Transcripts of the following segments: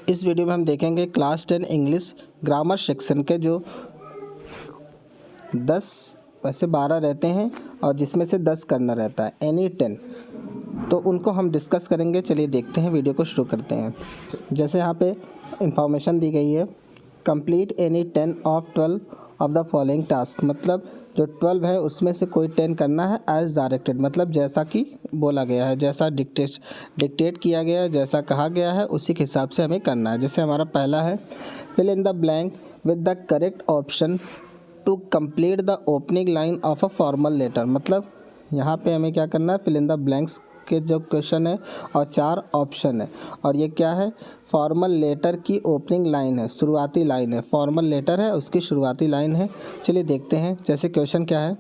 इस वीडियो में हम देखेंगे क्लास 10 इंग्लिश ग्रामर सेक्शन के जो 10 वैसे 12 रहते हैं और जिसमें से 10 करना रहता है एनी 10, तो उनको हम डिस्कस करेंगे। चलिए देखते हैं, वीडियो को शुरू करते हैं। जैसे यहाँ पे इंफॉर्मेशन दी गई है, complete any 10 of 12 of the following task, मतलब जो 12 है उसमें से कोई 10 करना है एज डायरेक्टेड, मतलब जैसा कि बोला गया है, जैसा डिक्टेट किया गया है, जैसा कहा गया है उसी के हिसाब से हमें करना है। जैसे हमारा पहला है fill in the blank with the correct option to complete the opening line of a formal letter, मतलब यहाँ पे हमें क्या करना है, फिल इन द ब्लैंक्स के जो क्वेश्चन है और 4 ऑप्शन है, और ये क्या है, फॉर्मल लेटर की ओपनिंग लाइन है, शुरुआती लाइन है। फॉर्मल लेटर है उसकी शुरुआती लाइन है। चलिए देखते हैं। जैसे क्वेश्चन क्या है,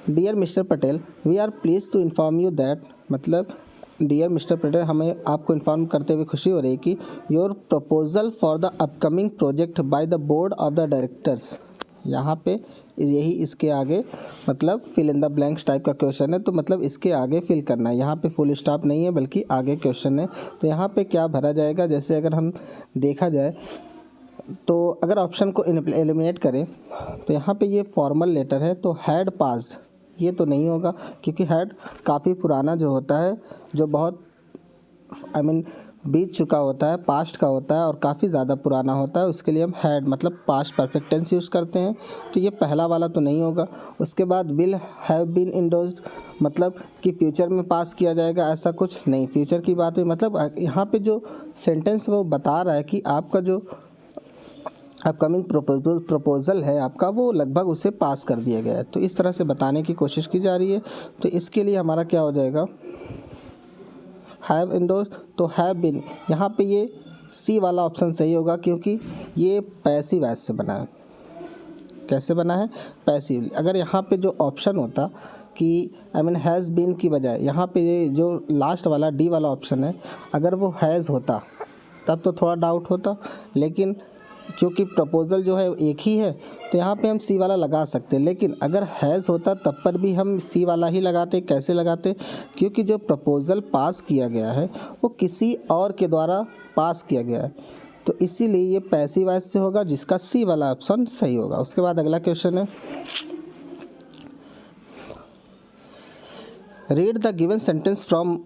dear mister Patel we are please to inform you that, मतलब डियर मिस्टर पटेल, हमें आपको इन्फॉर्म करते हुए खुशी हो रही है कि your proposal for the upcoming project by the board of the directors, यहाँ पे यही इसके आगे मतलब fill in the blanks type का क्वेश्चन है, तो मतलब इसके आगे फिल करना है। यहाँ पे फुल स्टॉप नहीं है बल्कि आगे क्वेश्चन है, तो यहाँ पे क्या भरा जाएगा। जैसे अगर हम देखा जाए तो अगर ऑप्शन को एलिमिनेट करें तो यहाँ पे ये फॉर्मल लेटर है तो हैड पास्ड, ये तो नहीं होगा क्योंकि हैड काफ़ी पुराना जो होता है, जो बहुत बीत चुका होता है, पास्ट का होता है और काफ़ी ज़्यादा पुराना होता है, उसके लिए हम हैड मतलब पास्ट परफेक्ट टेंस यूज़ करते हैं, तो ये पहला वाला तो नहीं होगा। उसके बाद विल हैव बीन इंडोर्स्ड, मतलब कि फ्यूचर में पास किया जाएगा, ऐसा कुछ नहीं, फ्यूचर की बात है। मतलब यहाँ पे जो सेंटेंस वो बता रहा है कि आपका जो अपकमिंग प्रपोजल है आपका, वो लगभग उसे पास कर दिया गया है, तो इस तरह से बताने की कोशिश की जा रही है। तो इसके लिए हमारा क्या हो जाएगा, हैव इंडोर्स, तो हैव बीन, यहाँ पे ये सी वाला ऑप्शन सही होगा क्योंकि ये पैसिव वॉइस से बना है। कैसे बना है, पैसिव। अगर यहाँ पे जो ऑप्शन होता कि हैज़ बीन की बजाय यहाँ पे ये जो लास्ट वाला डी वाला ऑप्शन है, अगर वो हैज़ होता तब तो थोड़ा डाउट होता, लेकिन क्योंकि प्रपोज़ल जो है एक ही है तो यहाँ पे हम सी वाला लगा सकते हैं। लेकिन अगर हैज़ होता तब पर भी हम सी वाला ही लगाते। कैसे लगाते, क्योंकि जो प्रपोज़ल पास किया गया है वो किसी और के द्वारा पास किया गया है, तो इसीलिए ये पैसिव वॉइस से होगा, जिसका सी वाला ऑप्शन सही होगा। उसके बाद अगला क्वेश्चन है, read the given sentence from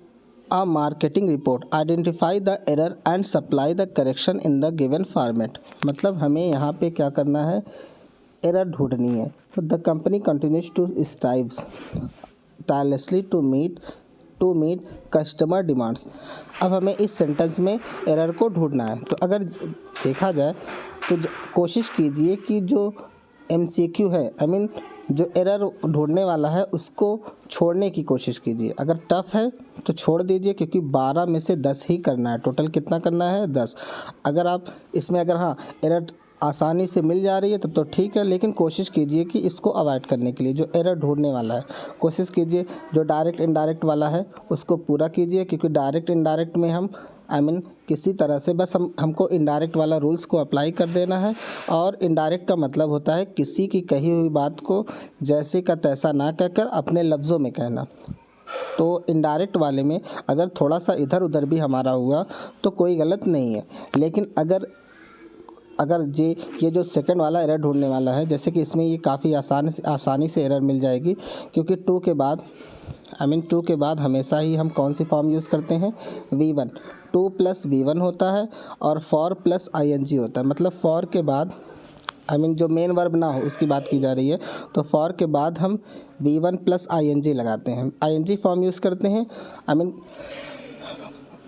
a marketing report, identify the error and supply the correction in the given format, मतलब हमें यहाँ पे क्या करना है, एरर ढूंढनी है। तो the company continues to strives tirelessly to meet customer demands. अब हमें इस सेंटेंस में एरर को ढूंढना है, तो अगर देखा जाए तो कोशिश कीजिए कि जो MCQ है, जो एरर ढूंढने वाला है उसको छोड़ने की कोशिश कीजिए। अगर टफ़ है तो छोड़ दीजिए, क्योंकि 12 में से 10 ही करना है। टोटल कितना करना है, 10। अगर आप इसमें अगर एरर आसानी से मिल जा रही है तब तो ठीक है, लेकिन कोशिश कीजिए कि इसको अवॉइड करने के लिए जो एरर ढूंढने वाला है कोशिश कीजिए। जो डायरेक्ट इनडायरेक्ट वाला है उसको पूरा कीजिए, क्योंकि डायरेक्ट इनडायरेक्ट में हम किसी तरह से बस हमको इनडायरेक्ट वाला रूल्स को अप्लाई कर देना है। और इनडायरेक्ट का मतलब होता है किसी की कही हुई बात को जैसे का तैसा ना कहकर अपने लफ्ज़ों में कहना। तो इनडायरेक्ट वाले में अगर थोड़ा सा इधर उधर भी हमारा हुआ तो कोई गलत नहीं है, लेकिन अगर ये जो सेकंड वाला एरर ढूंढने वाला है, जैसे कि इसमें ये काफ़ी आसानी से एरर मिल जाएगी, क्योंकि टू के बाद हमेशा ही हम कौन सी फॉर्म यूज़ करते हैं, V1। 2 + V1 होता है और फॉर प्लस ING होता है, मतलब फॉर के बाद जो मेन वर्ब ना हो उसकी बात की जा रही है, तो फॉर के बाद हम V1 + ING लगाते हैं, ING फॉर्म यूज़ करते हैं।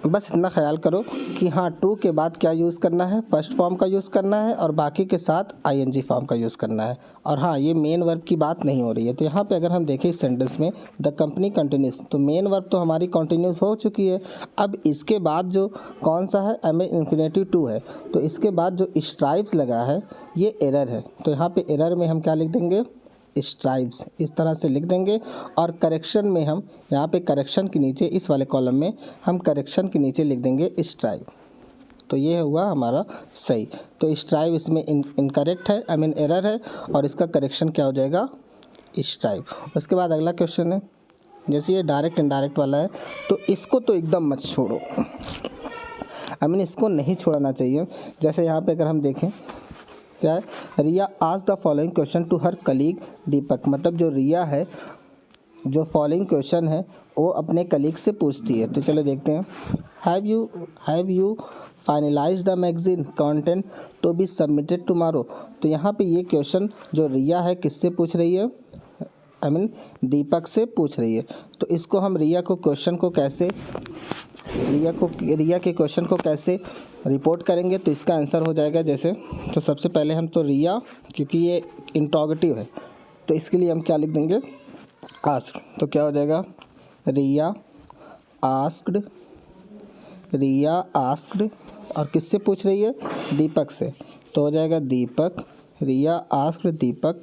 बस इतना ख्याल करो कि हाँ, टू के बाद क्या यूज़ करना है, फर्स्ट फॉर्म का यूज़ करना है और बाकी के साथ ING फॉर्म का यूज़ करना है। और हाँ, ये मेन वर्ब की बात नहीं हो रही है। तो यहाँ पे अगर हम देखें इस सेंटेंस में द कंपनी कंटिन्यूस, तो मेन वर्ब तो हमारी कंटिन्यूस हो चुकी है। अब इसके बाद जो कौन सा है, इंफिनिटिव टू है, तो इसके बाद जो स्ट्राइव्स लगा है ये एरर है। तो यहाँ पे एरर में हम क्या लिख देंगे, स्ट्राइव्स, इस तरह से लिख देंगे। और करेक्शन में हम यहाँ पे करेक्शन के नीचे इस वाले कॉलम में हम करेक्शन के नीचे लिख देंगे स्ट्राइव। तो ये हुआ हमारा सही। तो स्ट्राइव इसमें इनकरेक्ट है, एरर है, और इसका करेक्शन क्या हो जाएगा, स्ट्राइव। उसके बाद अगला क्वेश्चन है, जैसे ये डायरेक्ट इनडायरेक्ट वाला है तो इसको तो एकदम मत छोड़ो। आई मीन इसको नहीं छोड़ना चाहिए। जैसे यहाँ पे अगर हम देखें क्या है, Riya ask the following question to her colleague Deepak, मतलब जो रिया है जो फॉलोइंग क्वेश्चन है वो अपने कलीग से पूछती है। तो चलो देखते हैं। Have you finalize the magazine content to be submitted tomorrow. तो यहाँ पे ये क्वेश्चन जो रिया है किससे पूछ रही है, आई मीन दीपक से पूछ रही है। तो इसको हम रिया के क्वेश्चन को कैसे रिपोर्ट करेंगे, तो इसका आंसर हो जाएगा जैसे, तो सबसे पहले हम तो रिया, क्योंकि ये इंट्रोगेटिव है तो इसके लिए हम क्या लिख देंगे, आस्क्ड। तो क्या हो जाएगा, रिया आस्क्ड और किससे पूछ रही है, दीपक से। तो हो जाएगा दीपक, रिया आस्क्ड दीपक,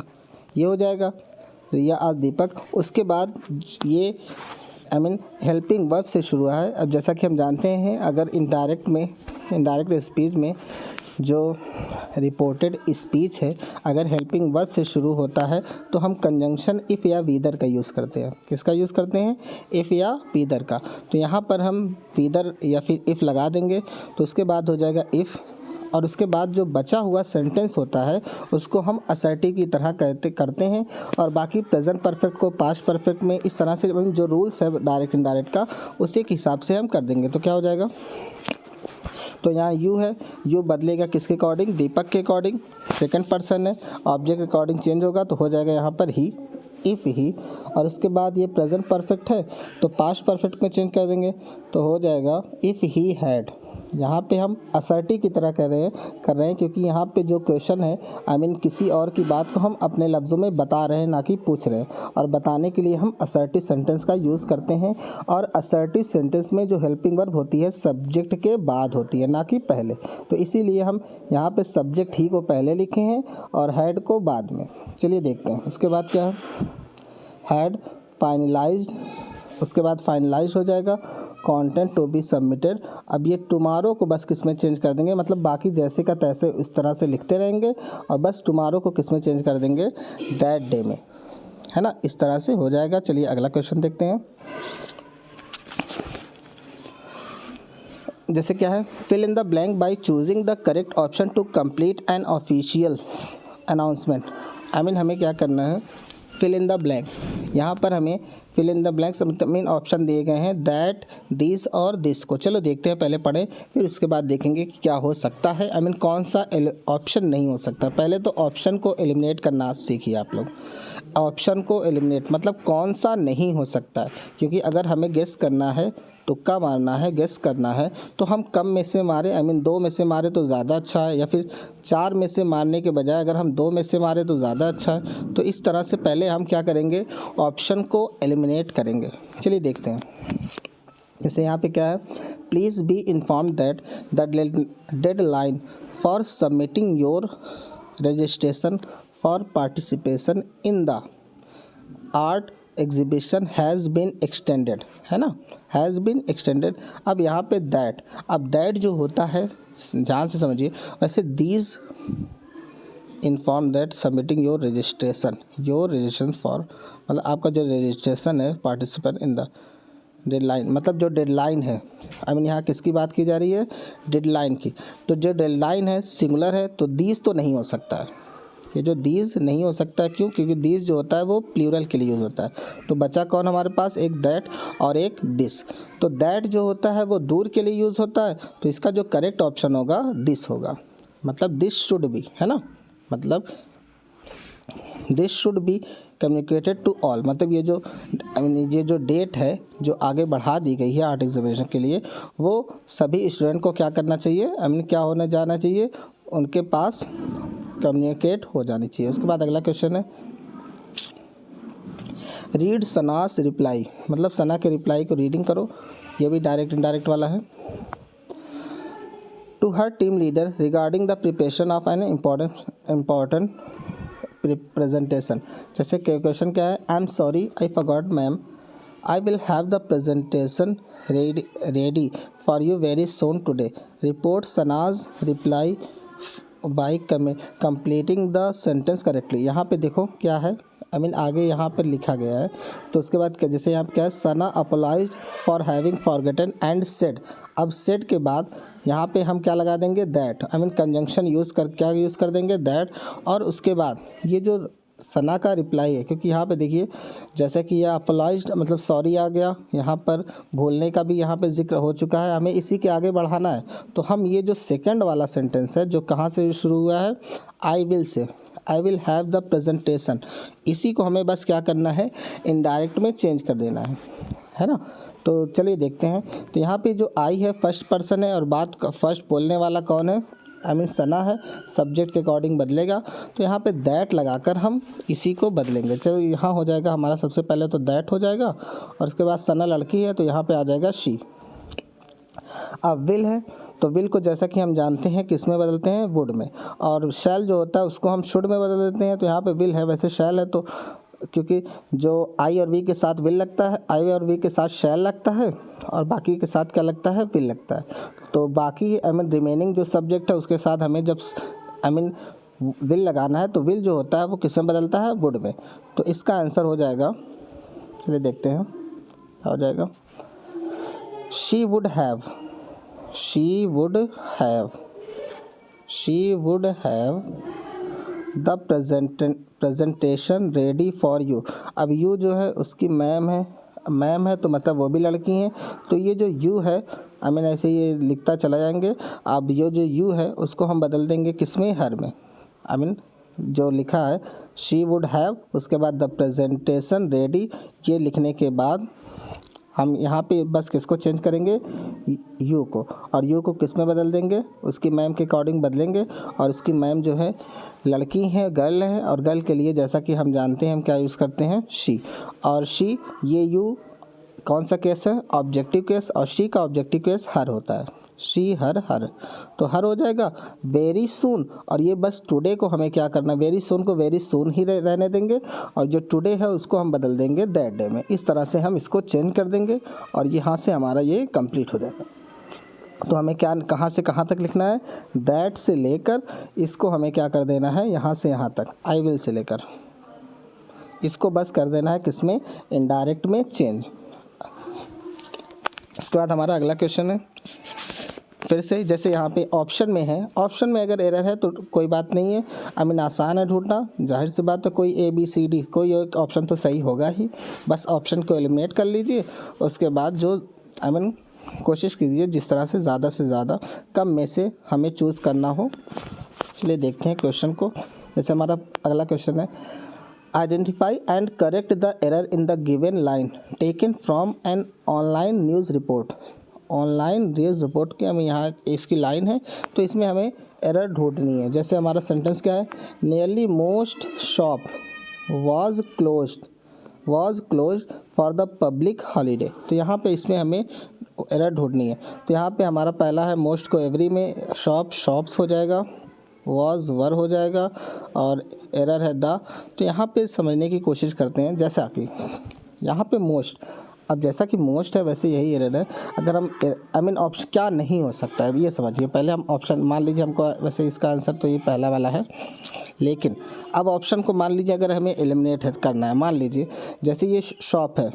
ये हो जाएगा रिया आस्क्ड दीपक। उसके बाद ये आई मीन हेल्पिंग वर्ब से शुरू है। अब जैसा कि हम जानते हैं अगर इनडायरेक्ट स्पीच में जो रिपोर्टेड स्पीच है अगर हेल्पिंग वर्ब से शुरू होता है तो हम कंजंक्शन इफ़ या वीदर का यूज़ करते हैं। किसका यूज़ करते हैं, इफ़ या वीदर का। तो यहाँ पर हम वीदर या फिर इफ़ लगा देंगे तो उसके बाद हो जाएगा इफ़, और उसके बाद जो बचा हुआ सेंटेंस होता है उसको हम असर्टिव की तरह करते हैं और बाकी प्रेजेंट परफेक्ट को पास्ट परफेक्ट में इस तरह से जो रूल्स है डायरेक्ट इनडायरेक्ट का उसी के हिसाब से हम कर देंगे। तो क्या हो जाएगा, तो यहाँ यू है, यू बदलेगा किसके अकॉर्डिंग, दीपक के अकॉर्डिंग, सेकंड पर्सन है, ऑब्जेक्ट के अकॉर्डिंग चेंज होगा तो हो जाएगा यहाँ पर ही, इफ़ ही। और उसके बाद ये प्रेजेंट परफेक्ट है तो पास्ट परफेक्ट में चेंज कर देंगे तो हो जाएगा इफ़ ही हैड। यहाँ पे हम असर्टिव की तरह कर रहे हैं क्योंकि यहाँ पे जो क्वेश्चन है आई मीन किसी और की बात को हम अपने लफ्ज़ों में बता रहे हैं ना कि पूछ रहे हैं, और बताने के लिए हम असर्टिव सेंटेंस का यूज़ करते हैं। और असर्टिव सेंटेंस में जो हेल्पिंग वर्ब होती है सब्जेक्ट के बाद होती है ना कि पहले, तो इसीलिए हम यहाँ पे सब्जेक्ट ही को पहले लिखे हैं और हैड को बाद में। चलिए देखते हैं उसके बाद क्या है, हैड फाइनलाइज्ड, उसके बाद फाइनलाइज हो जाएगा कंटेंट टू बी सबमिटेड। अब ये टुमारो को बस किस में चेंज कर देंगे, मतलब बाकी जैसे का तैसे इस तरह से लिखते रहेंगे और बस टुमारो को किस में चेंज कर देंगे, दैट डे में, है ना, इस तरह से हो जाएगा। चलिए अगला क्वेश्चन देखते हैं। जैसे क्या है, fill in the blank by choosing the correct option to complete an official announcement. I mean हमें क्या करना है, फिल इन द ब्लैंक्स। यहाँ पर हमें फिल इन द ब्लैंक्स मेन ऑप्शन दिए गए हैं दैट, दिस और दिस को। चलो देखते हैं, पहले पढ़ें फिर उसके बाद देखेंगे कि क्या हो सकता है, आई मीन कौन सा ऑप्शन नहीं हो सकता। पहले तो ऑप्शन को एलिमिनेट करना सीखिए आप लोग। ऑप्शन को एलिमिनेट मतलब कौन सा नहीं हो सकता है, क्योंकि अगर हमें गेस करना है, तुक्का मारना है, गेस करना है तो हम कम में से मारे, आई मीन 2 में से मारे तो ज़्यादा अच्छा है, या फिर 4 में से मारने के बजाय अगर हम 2 में से मारे तो ज़्यादा अच्छा है। तो इस तरह से पहले हम क्या करेंगे, ऑप्शन को एलिमिनेट करेंगे। चलिए देखते हैं। जैसे यहाँ पे क्या है, please be inform that the deadline for submitting your registration for participation in the art exhibition has been extended, है ना, हैज़ बीन एक्सटेंडेड। अब यहाँ पे दैट, अब दैट जो होता है ध्यान से समझिए, वैसे these inform that submitting your registration for, मतलब आपका जो रजिस्ट्रेशन है पार्टिसिपेंट इन द डेडलाइन, मतलब जो डेडलाइन है, आई मीन यहाँ किसकी बात की जा रही है, डेडलाइन की। तो जो डेडलाइन है सिंगुलर है तो दीज तो नहीं हो सकता है, ये जो दीज नहीं हो सकता है, क्यों, क्योंकि दीज जो होता है वो प्लूरल के लिए यूज़ होता है। तो बचा कौन हमारे पास, एक दैट और एक दिस। तो दैट जो होता है वो दूर के लिए यूज़ होता है, तो इसका जो करेक्ट ऑप्शन होगा दिस होगा, मतलब दिस शुड बी, है ना, मतलब this should be communicated to all. मतलब ये जो आई मीन ये जो डेट है जो आगे बढ़ा दी गई है आर्ट एग्जीबिशन के लिए, वो सभी स्टूडेंट को क्या करना चाहिए, आई मीन क्या होने जाना चाहिए, उनके पास कम्युनिकेट हो जानी चाहिए। उसके बाद अगला क्वेश्चन है, रीड सनास रिप्लाई, मतलब सना के रिप्लाई को रीडिंग करो। ये भी डायरेक्ट इनडायरेक्ट वाला है। To her team leader regarding the preparation of an important presentation. जैसे क्वेश्चन क्या है, I am sorry I forgot ma'am, I will have the presentation ready for you very soon today, report Sana's reply by completing the sentence correctly. यहाँ पे देखो क्या है, I mean आगे यहाँ पर लिखा गया है, तो उसके बाद क्या, जैसे यहाँ पे क्या है, Sana apologised for having forgotten and said. अब सेड के बाद यहाँ पे हम क्या लगा देंगे that, I mean conjunction use कर क्या यूज़ कर देंगे दैट। और उसके बाद ये जो सना का रिप्लाई है, क्योंकि यहाँ पे देखिए जैसे कि यह अपोलॉइज्ड मतलब सॉरी आ गया, यहाँ पर भूलने का भी यहाँ पे जिक्र हो चुका है, हमें इसी के आगे बढ़ाना है। तो हम ये जो सेकंड वाला सेंटेंस है जो कहाँ से शुरू हुआ है, I will say, I will have the presentation, इसी को हमें बस क्या करना है इनडायरेक्ट में चेंज कर देना है ना। तो चलिए देखते हैं। तो यहाँ पे जो आई है फर्स्ट पर्सन है और बात फर्स्ट बोलने वाला कौन है, आई मीन सना है, सब्जेक्ट के अकॉर्डिंग बदलेगा। तो यहाँ पे दैट लगाकर हम इसी को बदलेंगे। चलो यहाँ हो जाएगा हमारा सबसे पहले तो दैट हो जाएगा और उसके बाद सना लड़की है तो यहाँ पे आ जाएगा शी। अब विल है तो विल को जैसा कि हम जानते हैं किस में बदलते हैं, वुड में। और शैल जो होता है उसको हम शुड में बदल देते हैं। तो यहाँ पे विल है, वैसे शैल है, तो क्योंकि जो आई और वी के साथ विल लगता है, आई और वी के साथ शैल लगता है और बाकी के साथ क्या लगता है, विल लगता है। तो बाकी आई मीन रिमेनिंग जो सब्जेक्ट है उसके साथ हमें जब आई मीन विल लगाना है तो विल जो होता है वो किस में बदलता है, वुड में। तो इसका आंसर हो जाएगा, चलिए देखते हैं क्या हो जाएगा, she would have, she would have, she would have the presentation ready for you. अब यू जो है उसकी मैम है, मैम है तो मतलब वो भी लड़की हैं। तो ये जो यू है आई मीन ऐसे ये लिखता चला जाएंगे। अब ये जो यू है उसको हम बदल देंगे किस में, हर में। आई मीन जो लिखा है शी वुड हैव, उसके बाद द प्रेजेंटेशन रेडी, ये लिखने के बाद हम यहाँ पे बस किसको चेंज करेंगे, यू को। और यू को किस में बदल देंगे, उसकी मैम के अकॉर्डिंग बदलेंगे। और उसकी मैम जो है लड़की है, गर्ल है, और गर्ल के लिए जैसा कि हम जानते हैं हम क्या यूज़ करते हैं, शी। और शी, ये यू कौन सा केस है, ऑब्जेक्टिव केस, और शी का ऑब्जेक्टिव केस हर होता है, शी हर हर। तो हर हो जाएगा वेरी सून। और ये बस टुडे को हमें क्या करना, वेरी सून को वेरी सून ही रहने देंगे और जो टुडे है उसको हम बदल देंगे दैट डे में। इस तरह से हम इसको चेंज कर देंगे और यहाँ से हमारा ये कंप्लीट हो जाएगा। तो हमें क्या कहाँ से कहाँ तक लिखना है, दैट से लेकर इसको हमें क्या कर देना है, यहाँ से यहाँ तक, आई विल से लेकर इसको बस कर देना है किस में, इनडायरेक्ट में चेंज। इसके बाद हमारा अगला क्वेश्चन है फिर से जैसे यहाँ पे ऑप्शन में है, ऑप्शन में अगर एरर है तो कोई बात नहीं है, आई मीन आसान है ढूंढना, जाहिर सी बात है कोई ए बी सी डी कोई एक ऑप्शन तो सही होगा ही, बस ऑप्शन को एलिमिनेट कर लीजिए। उसके बाद जो आई मीन कोशिश कीजिए जिस तरह से ज़्यादा कम में से हमें चूज़ करना हो। चलिए देखते हैं क्वेश्चन को। जैसे हमारा अगला क्वेश्चन है, identify and correct the error in the given line taken from an online news report. Online news report की हमें यहाँ इसकी लाइन है तो इसमें हमें एरर ढूंढनी है। जैसे हमारा सेंटेंस क्या है, nearly most shop was closed for the public holiday. तो यहाँ पे इसमें हमें एरर ढूंढनी है। तो यहाँ पे हमारा पहला है मोस्ट को एवरी में शॉप्स हो जाएगा, वाज वर हो जाएगा और एरर है द। तो यहाँ पे समझने की कोशिश करते हैं, जैसा कि यहाँ पे मोस्ट, अब जैसा कि मोस्ट है वैसे यही एरर है। अगर हम आई मीन ऑप्शन क्या नहीं हो सकता है ये समझिए। पहले हम ऑप्शन मान लीजिए हमको, वैसे इसका आंसर तो ये पहला वाला है, लेकिन अब ऑप्शन को मान लीजिए अगर हमें एलिमिनेट करना है, मान लीजिए जैसे ये शॉप है,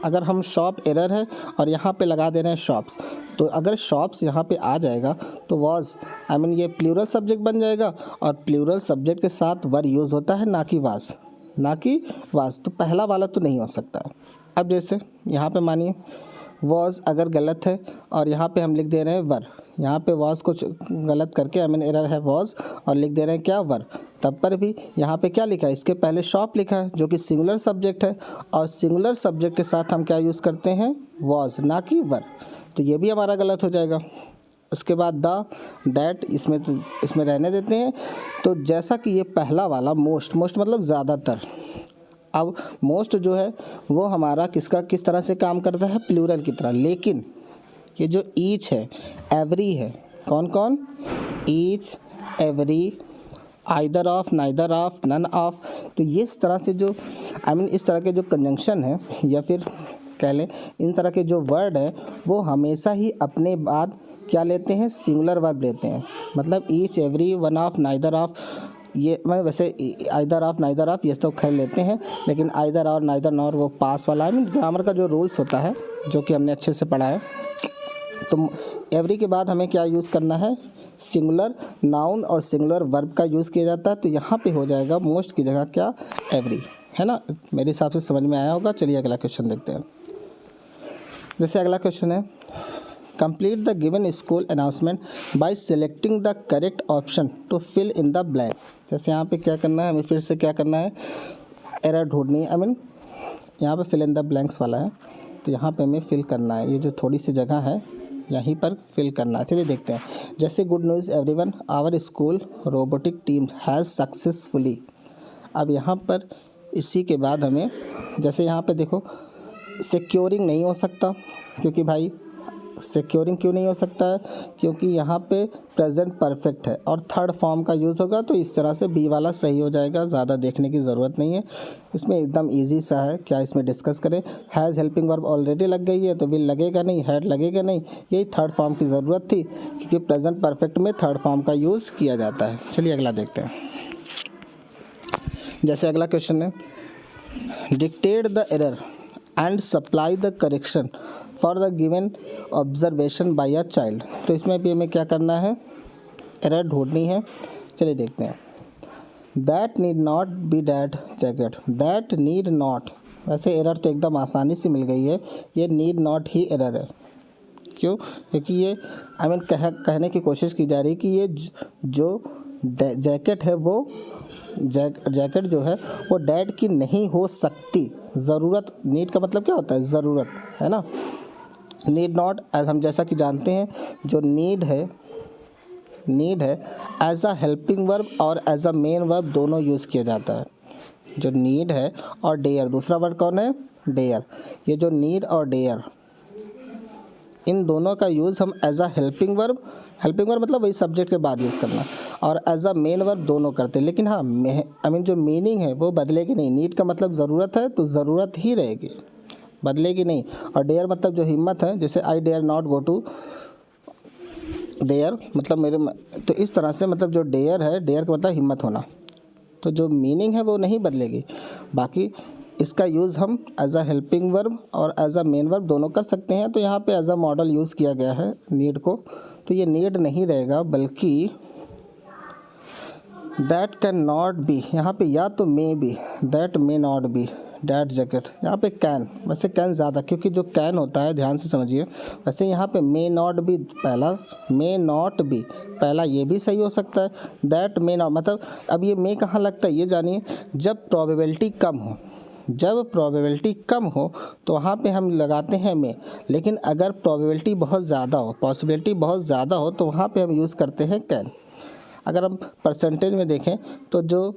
अगर हम शॉप एरर है और यहाँ पे लगा दे रहे हैं शॉप्स, तो अगर शॉप्स यहाँ पे आ जाएगा तो वाज आई मीन ये प्लूरल सब्जेक्ट बन जाएगा और प्लूरल सब्जेक्ट के साथ वर यूज़ होता है, ना कि वाज। तो पहला वाला तो नहीं हो सकता है। अब जैसे यहाँ पे मानिए वाज अगर गलत है और यहाँ पे हम लिख दे रहे हैं वर, यहाँ पे वाज कुछ गलत करके आई मीन एरर है वाज और लिख दे रहे हैं क्या, वर, तब पर भी यहाँ पे क्या लिखा है, इसके पहले शॉप लिखा है जो कि सिंगुलर सब्जेक्ट है और सिंगुलर सब्जेक्ट के साथ हम क्या यूज़ करते हैं, वाज, ना कि वर। तो ये भी हमारा गलत हो जाएगा। उसके बाद द दैट इसमें रहने देते हैं। तो जैसा कि ये पहला वाला मोस्ट मतलब ज़्यादातर, अब मोस्ट जो है वो हमारा किस तरह से काम करता है, प्लूरल की तरह। लेकिन ये जो ईच है, एवरी है, कौन each, every, either of, neither of, none of. तो ये इस तरह से जो आई मीन इस तरह के जो कंजंक्शन है या फिर कह लें इन तरह के जो वर्ड है वो हमेशा ही अपने बाद क्या लेते हैं, सिंगुलर वर्ब लेते हैं। मतलब each, every, one of, neither of, ये मैं वैसे आइदर ऑफ, नाइदर ऑफ ये तो खैर लेते हैं, लेकिन आइदर और नाइदर नॉर वो पास वाला है। ग्रामर का जो रूल्स होता है जो कि हमने अच्छे से पढ़ा है, तो एवरी के बाद हमें क्या यूज़ करना है, सिंगुलर नाउन और सिंगुलर वर्ब का यूज़ किया जाता है। तो यहाँ पे हो जाएगा मोस्ट की जगह क्या, एवरी, है ना। मेरे हिसाब से समझ में आया होगा। चलिए अगला क्वेश्चन देखते हैं। जैसे अगला क्वेश्चन है, complete the given school announcement by selecting the correct option to fill in the blank. जैसे यहाँ पे क्या करना है, हमें फिर से क्या करना है, एरर ढूंढनी है। यहाँ पे फिल इन द ब्लैंक्स वाला है, तो यहाँ पे हमें फिल करना है। ये जो थोड़ी सी जगह है यहीं पर फिल करना है। चलिए देखते हैं। जैसे good news everyone, our school robotic teams has successfully. अब यहाँ पर इसी के बाद हमें, जैसे यहाँ पे देखो सिक्योरिंग नहीं हो सकता, क्योंकि भाई सिक्योरिंग क्यों नहीं हो सकता है, क्योंकि यहाँ पे प्रेजेंट परफेक्ट है और थर्ड फॉर्म का यूज़ होगा, तो इस तरह से बी वाला सही हो जाएगा। ज़्यादा देखने की ज़रूरत नहीं है, इसमें एकदम इजी सा है। क्या इसमें डिस्कस करें, हैज़ हेल्पिंग वर्ब ऑलरेडी लग गई है तो विल लगेगा नहीं, हैड लगेगा नहीं, यही थर्ड फॉर्म की ज़रूरत थी, क्योंकि प्रेजेंट परफेक्ट में थर्ड फॉर्म का यूज़ किया जाता है। चलिए अगला देखते हैं। जैसे अगला क्वेश्चन है, dictate the error and supply the correction for the given observation bye a child. तो इसमें भी हमें क्या करना है, एरर ढूंढनी है। चलिए देखते हैं। That need not be that jacket, that need not, वैसे एरर तो एकदम आसानी से मिल गई है, ये नीड नॉट ही एरर है। क्यों, क्योंकि ये कहने की कोशिश की जा रही है कि ये जो जैकेट है वो जैकेट जो है वो डैड की नहीं हो सकती। ज़रूरत, नीड का मतलब क्या होता है, ज़रूरत, है ना। नीड नॉट, हम जैसा कि जानते हैं, जो नीड है एज अ हेल्पिंग वर्ब और एज अ मेन वर्ब दोनों यूज़ किया जाता है। जो नीड है और डेयर, दूसरा वर्ड कौन है, डेयर। ये जो नीड और डेयर, इन दोनों का यूज़ हम एज अ हेल्पिंग वर्ब मतलब वही सब्जेक्ट के बाद यूज़ करना, और एज अ मेन वर्ब दोनों करते हैं। लेकिन हाँ, जो मीनिंग है वो बदलेगी नहीं। नीड का मतलब ज़रूरत है तो ज़रूरत ही रहेगी, बदलेगी नहीं। और डेयर मतलब जो हिम्मत है, जैसे I dare not go to dare, मतलब मेरे, तो इस तरह से मतलब जो डेयर है, डेयर का मतलब हिम्मत होना, तो जो मीनिंग है वो नहीं बदलेगी। बाकी इसका यूज़ हम एज अ हेल्पिंग वर्ब और एज अ मेन वर्ब दोनों कर सकते हैं। तो यहाँ पे एज अ मॉडल यूज़ किया गया है नीड को, तो ये नीड नहीं रहेगा, बल्कि दैट कैन नॉट बी, यहाँ पे या तो may be, that may not be that jacket, यहाँ पे कैन, वैसे कैन ज़्यादा, क्योंकि जो कैन होता है ध्यान से समझिए। वैसे यहाँ पे मे नॉट बी पहला, मे नॉट बी पहला ये भी सही हो सकता है। दैट मे नॉट, मतलब अब ये मे कहाँ लगता है ये जानिए, जब प्रोबेबिलिटी कम हो, जब प्रोबेबिलिटी कम हो तो वहाँ पे हम लगाते हैं मे। लेकिन अगर प्रोबेबिलिटी बहुत ज़्यादा हो, पॉसिबिलिटी बहुत ज़्यादा हो, तो वहाँ पे हम यूज़ करते हैं कैन। अगर हम परसेंटेज में देखें तो जो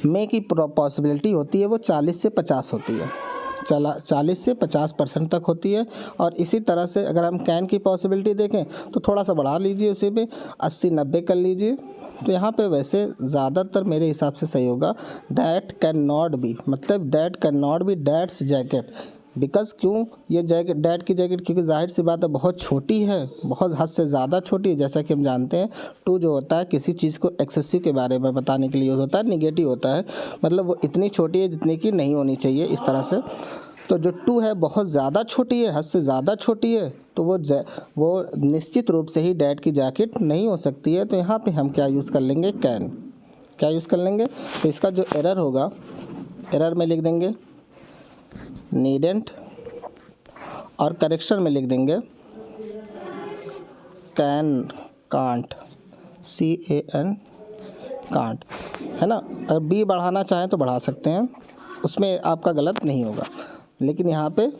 मे की पॉसिबिलिटी होती है वो 40 से 50 होती है, 40 से 50% तक होती है। और इसी तरह से अगर हम कैन की पॉसिबिलिटी देखें तो थोड़ा सा बढ़ा लीजिए, उसी पे 80-90 कर लीजिए। तो यहाँ पे वैसे ज़्यादातर मेरे हिसाब से सही होगा दैट कैन नॉट बी, मतलब that can not be that's jacket. Because क्यों, ये जैकेट, डैड की जैकेट, क्योंकि जाहिर सी बात है बहुत छोटी है, बहुत हद से ज़्यादा छोटी है। जैसा कि हम जानते हैं टू जो होता है किसी चीज़ को एक्सेसिव के बारे में बताने के लिए यूज़ होता है, निगेटिव होता है, मतलब वो इतनी छोटी है जितनी की नहीं होनी चाहिए, इस तरह से। तो जो टू है बहुत ज़्यादा छोटी है, हद से ज़्यादा छोटी है, तो वो निश्चित रूप से ही डैड की जैकेट नहीं हो सकती है। तो यहाँ पे हम क्या यूज़ कर लेंगे, कैन। क्या यूज़ कर लेंगे, तो इसका जो एरर होगा, एरर में लिख देंगे नीडेंट, और करेक्शन में लिख देंगे कैन, कांट, CAN, कांट, है ना। अगर बी बढ़ाना चाहें तो बढ़ा सकते हैं, उसमें आपका गलत नहीं होगा, लेकिन यहाँ पे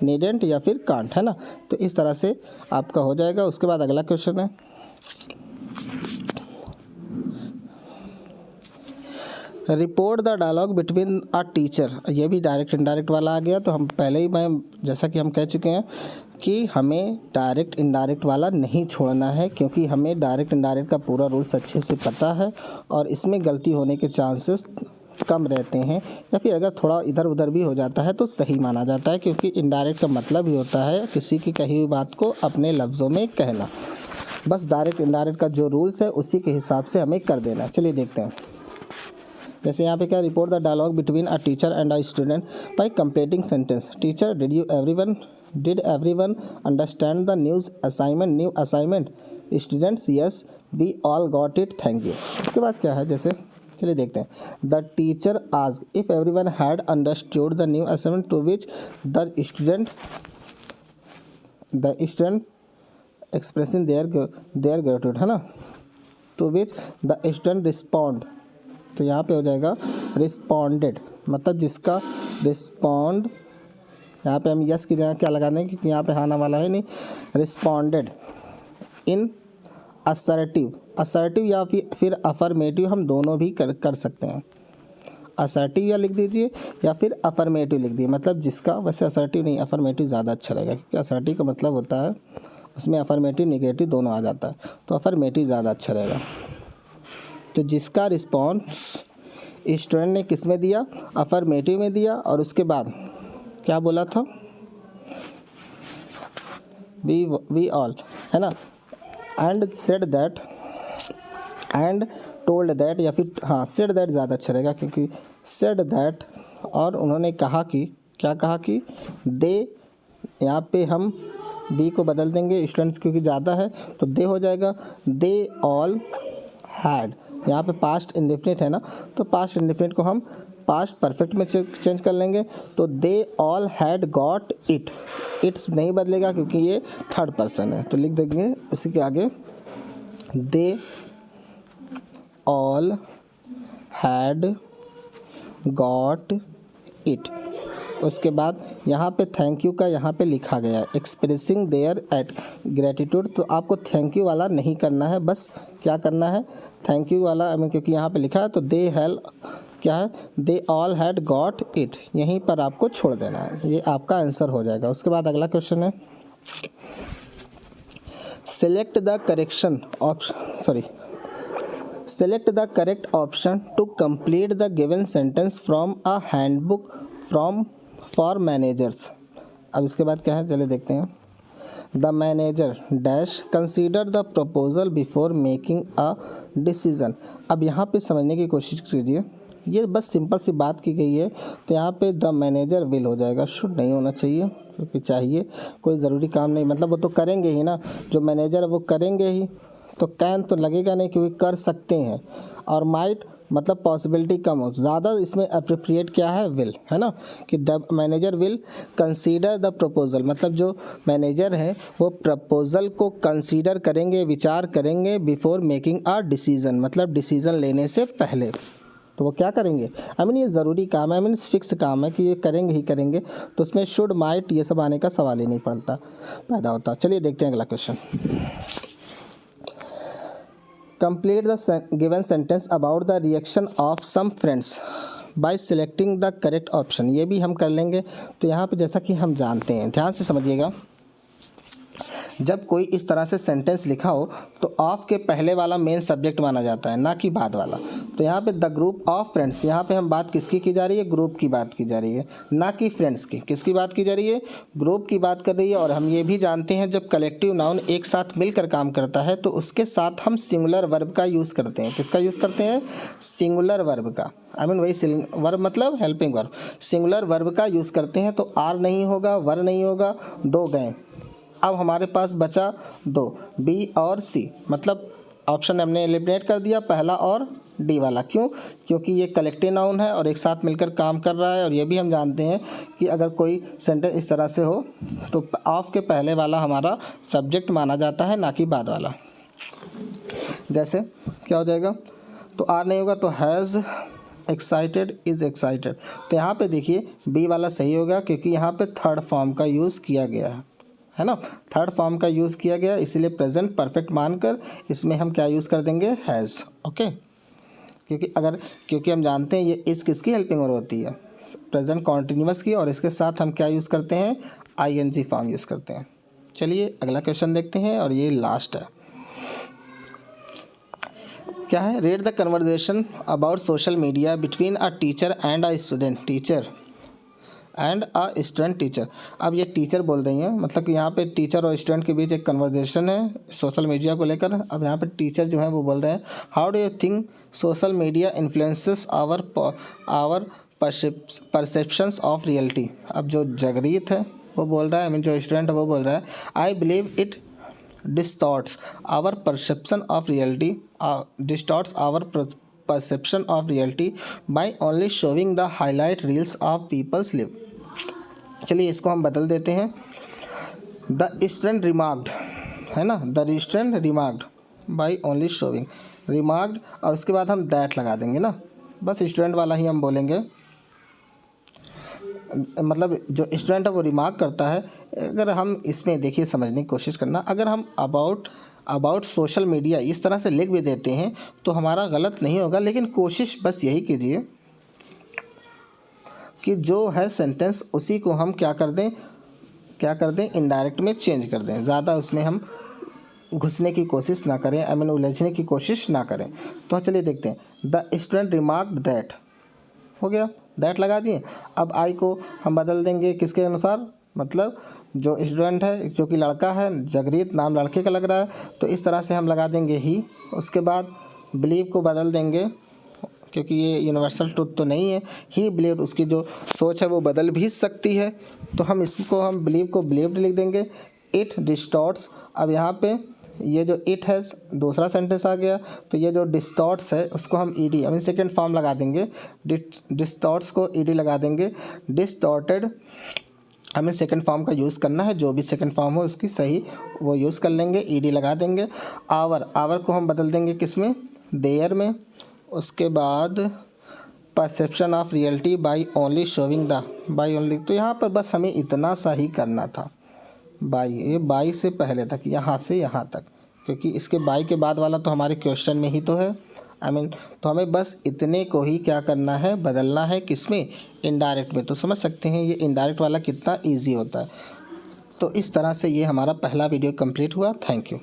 नीडेंट या फिर कांट, है ना। तो इस तरह से आपका हो जाएगा। उसके बाद अगला क्वेश्चन है, report the dialogue between a teacher. ये भी डायरेक्ट इनडायरेक्ट वाला आ गया। तो हम पहले ही, मैं जैसा कि हम कह चुके हैं कि हमें डायरेक्ट इनडायरेक्ट वाला नहीं छोड़ना है, क्योंकि हमें डायरेक्ट इनडायरेक्ट का पूरा रूल्स अच्छे से पता है और इसमें गलती होने के चांसेस कम रहते हैं, या फिर अगर थोड़ा इधर उधर भी हो जाता है तो सही माना जाता है, क्योंकि इनडायरेक्ट का मतलब ही होता है किसी की कही हुई बात को अपने लफ्ज़ों में कहना। बस डायरेक्ट इनडायरेक्ट का जो रूल्स है उसी के हिसाब से हमें कर देना। चलिए देखते हैं। जैसे यहाँ पे क्या, report the dialogue between a teacher and a student by completing sentence. Teacher, did you everyone did everyone understand the new assignment students yes we all got it thank you. उसके बाद क्या है, जैसे चलिए देखते हैं। The teacher asked if everyone had understood the new assignment to which the student expressing their gratitude, है ना, to which the student respond, तो यहाँ पे हो जाएगा रिस्पॉन्डेड, मतलब जिसका रिस्पॉन्ड, यहाँ पे हम यस की जगह क्या लगा देंगे क्योंकि यहाँ पे हाँ ना वाला है नहीं, रिस्पॉन्डेड इन असर्टिव या फिर अफर्मेटिव, हम दोनों भी कर सकते हैं। असर्टिव या लिख दीजिए या फिर अफर्मेटिव लिख दीजिए, मतलब जिसका, वैसे असर्टिव नहीं, अफर्मेटिव ज़्यादा अच्छा रहेगा क्योंकि असर्टिव का मतलब होता है उसमें अफर्मेटिव निगेटिव दोनों आ जाता है, तो अफर्मेटिव ज़्यादा अच्छा रहेगा। तो जिसका रिस्पॉन्स स्टूडेंट ने किस में दिया, अफर्मेटिव में दिया, और उसके बाद क्या बोला था, वी ऑल, है ना, and said that, and told that, या फिर हाँ सेड दैट ज़्यादा अच्छा रहेगा क्योंकि सेड दैट, और उन्होंने कहा कि, क्या कहा कि दे, यहाँ पे हम बी को बदल देंगे स्टूडेंट्स क्योंकि ज़्यादा है तो दे हो जाएगा, दे ऑल हैड, यहाँ पे पास्ट इंडेफिनिट है ना, तो पास्ट इंडेफिनिट को हम पास्ट परफेक्ट में चेंज कर लेंगे, तो they all had got it, it's नहीं बदलेगा क्योंकि ये थर्ड पर्सन है, तो लिख देंगे इसी के आगे they all had got it. उसके बाद यहाँ पे थैंक यू का यहाँ पे लिखा गया है एक्सप्रेसिंग देयर एट ग्रेटिट्यूड, तो आपको थैंक यू वाला नहीं करना है, बस क्या करना है थैंक यू वाला, क्योंकि यहाँ पे लिखा है तो दे हैल, क्या है, they all had got it, यहीं पर आपको छोड़ देना है, ये आपका आंसर हो जाएगा। उसके बाद अगला क्वेश्चन है, select the correct option to complete the given sentence from a handbook for managers. अब इसके बाद क्या है, चलिए देखते हैं। The manager dash consider the proposal before making a decision. अब यहाँ पे समझने की कोशिश कीजिए, ये बस सिंपल सी बात की गई है, तो यहाँ पे द मैनेजर विल हो जाएगा, शुड नहीं होना चाहिए क्योंकि चाहिए, कोई ज़रूरी काम नहीं, मतलब वो तो करेंगे ही ना, जो मैनेजर है वो करेंगे ही, तो कैन तो लगेगा नहीं क्योंकि कर सकते हैं, और माइट मतलब पॉसिबिलिटी कम हो, ज़्यादा इसमें अप्रोप्रिएट क्या है, विल, है ना, कि the manager will consider the proposal, मतलब जो मैनेजर हैं वो प्रपोजल को कंसीडर करेंगे, विचार करेंगे, बिफोर मेकिंग अ डिसीज़न, मतलब डिसीज़न लेने से पहले, तो वो क्या करेंगे, ये ज़रूरी काम है, फिक्स काम है कि ये करेंगे ही करेंगे, तो उसमें शुड माइट ये सब आने का सवाल ही नहीं पैदा होता। चलिए देखते हैं अगला question. Complete the given sentence about the reaction of some friends by selecting the correct option, ये भी हम कर लेंगे। तो यहाँ पे जैसा कि हम जानते हैं, ध्यान से समझिएगा, जब कोई इस तरह से सेंटेंस लिखा हो तो ऑफ के पहले वाला मेन सब्जेक्ट माना जाता है, ना कि बाद वाला। तो यहाँ पे द ग्रुप ऑफ फ्रेंड्स, यहाँ पे हम बात किसकी की जा रही है, ग्रुप की बात की जा रही है, ना कि फ्रेंड्स की। किसकी बात की जा रही है, ग्रुप की बात कर रही है। और हम ये भी जानते हैं जब कलेक्टिव नाउन एक साथ मिलकर काम करता है तो उसके साथ हम सिंगुलर वर्ब का यूज़ करते हैं। किसका यूज़ करते हैं, सिंगुलर वर्ब का, वही वर्ब मतलब हेल्पिंग वर्ब, सिंगुलर वर्ब का यूज़ करते हैं। तो आर नहीं होगा, वर नहीं होगा, दो गए। अब हमारे पास बचा दो, बी और सी, मतलब ऑप्शन हमने एलिमिनेट कर दिया, पहला और डी वाला। क्यों, क्योंकि ये कलेक्टिव नाउन है और एक साथ मिलकर काम कर रहा है। और ये भी हम जानते हैं कि अगर कोई सेंटेंस इस तरह से हो तो ऑफ के पहले वाला हमारा सब्जेक्ट माना जाता है, ना कि बाद वाला। जैसे क्या हो जाएगा, तो आर नहीं होगा तो हैज़ एक्साइटेड, इज़ एक्साइटेड। तो यहाँ पे देखिए बी वाला सही होगा क्योंकि यहाँ पे थर्ड फॉर्म का यूज़ किया गया है ना, थर्ड फॉर्म का यूज़ किया गया, इसीलिए प्रेजेंट परफेक्ट मानकर इसमें हम क्या यूज़ कर देंगे, हैज़। ओके, क्योंकि हम जानते हैं ये इस किसकी हेल्पिंग वर्ब होती है, प्रेजेंट कॉन्टिन्यूअस की, और इसके साथ हम क्या यूज़ करते हैं, आईएनजी फॉर्म यूज़ करते हैं। चलिए अगला क्वेश्चन देखते हैं और ये लास्ट है। क्या है, read the conversation about social media between a teacher and a student, teacher and a student teacher. अब ये टीचर बोल रही हैं, मतलब कि यहाँ पे टीचर और स्टूडेंट के बीच एक कन्वर्सेशन है सोशल मीडिया को लेकर। अब यहाँ पे टीचर जो है वो बोल रहे हैं, how do you think social media influences our perceptions of reality. अब जो जगरीत है वो बोल रहा है, आई मीन जो स्टूडेंट है वो बोल रहा है, I believe it distorts our perception of reality by only showing the highlight reels of people's life। चलिए इसको हम बदल देते हैं। द स्टूडेंट रिमार्क्ड, है ना, the student remarked by only showing, remarked और उसके बाद हम दैट लगा देंगे ना, बस स्टूडेंट वाला ही हम बोलेंगे। मतलब जो स्टूडेंट है वो रिमार्क करता है। अगर हम इसमें देखिए समझने की कोशिश करना, अगर हम अबाउट सोशल मीडिया इस तरह से लिख भी देते हैं तो हमारा गलत नहीं होगा, लेकिन कोशिश बस यही कीजिए कि जो है सेंटेंस उसी को हम क्या कर दें इनडायरेक्ट में चेंज कर दें, ज़्यादा उसमें हम घुसने की कोशिश ना करें, आई मीन उलझने की कोशिश ना करें। तो चलिए देखते हैं, द स्टूडेंट रिमार्क्ड दैट, हो गया, दैट लगा दिए। अब आई को हम बदल देंगे किसके अनुसार, मतलब जो स्टूडेंट है जो कि लड़का है, जगरीत नाम लड़के का लग रहा है, तो इस तरह से हम लगा देंगे ही। उसके बाद बिलीव को बदल देंगे, क्योंकि ये यूनिवर्सल ट्रुथ तो नहीं है, ही बिलीव, उसकी जो सोच है वो बदल भी सकती है, तो हम इसको हम बिलीव को बिलीव्ड लिख देंगे। इट डिस्टॉर्ट्स, अब यहाँ पे ये जो इट है दूसरा सेंटेंस आ गया, तो ये जो डिस्टॉर्ट्स है उसको हम ED, I mean second form लगा देंगे, डिस्टॉर्ट्स को ईडी लगा देंगे। डिस्टॉर्टेड, हमें सेकंड फॉर्म का यूज़ करना है, जो भी सेकंड फॉर्म हो उसकी सही वो यूज़ कर लेंगे, ईडी लगा देंगे। आवर को हम बदल देंगे किस में, देयर में। उसके बाद perception of reality by only showing the, by only, तो यहाँ पर बस हमें इतना सा ही करना था, बाई, ये बाई से पहले तक, यहाँ से यहाँ तक, क्योंकि इसके बाई के बाद वाला तो हमारे क्वेश्चन में ही तो है, आई मीन तो हमें बस इतने को ही क्या करना है, बदलना है, किसमें, इनडायरेक्ट में। तो समझ सकते हैं ये इनडायरेक्ट वाला कितना ईजी होता है। तो इस तरह से ये हमारा पहला वीडियो कंप्लीट हुआ। Thank you.